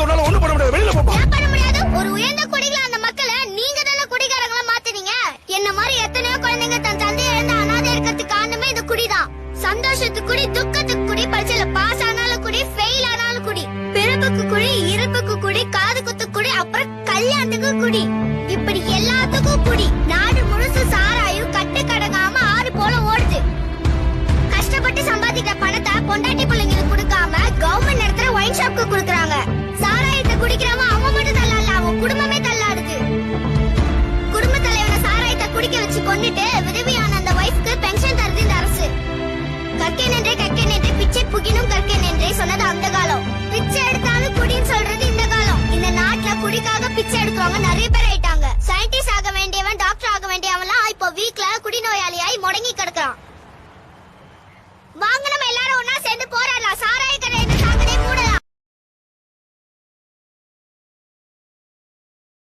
உன்னால ஒண்ணு பண்ண முடியாது. வெளியில போப்பா. பண்ண முடியாது. ஒரு உயர்ந்த குடிகளா அந்த மக்களை நீங்க தானே குடிகாரங்களா மாத்துனீங்க. என்ன மாதிரி எத்தனையோ குழந்தைங்க தன் தந்தையை இழந்து அனாதை இருக்கிறதுக்கு காரணமே இந்த குடிதான். சந்தோஷத்துக்கு குடி, துக்கத்துக்கு குடி, பரீட்சையில பாஸ் ஆனாலும் குடி, ஃபெயில் ஆனாலும் குடி, பிறப்புக்கு குடி, இறப்புக்கு குடி, காது குத்து குடி, அப்புறம் கல்யாணத்துக்கு குடி, இப்படி எல்லாத்துக்கும் குடி. நாடு முழுசு சாராயும் கட்டு கடங்காம ஆறு போல ஓடுது. கஷ்டப்பட்டு சம்பாதிக்கிற பணத்தை பொண்டாட்டி பிள்ளைங்களுக்கு கொடுக்காம கவர்மெண்ட் நடத்துற ஒயின் ஷாப்க்கு கொடுக்கறாங்க. சாராயத்தை குடிக்கிறவன் அவன் மட்டும் தள்ளாடல, அவன் குடும்பமே தள்ளாடுது. குடும்ப தலைவனை சாராயத்தை குடிக்க வச்சு கொண்டுட்டு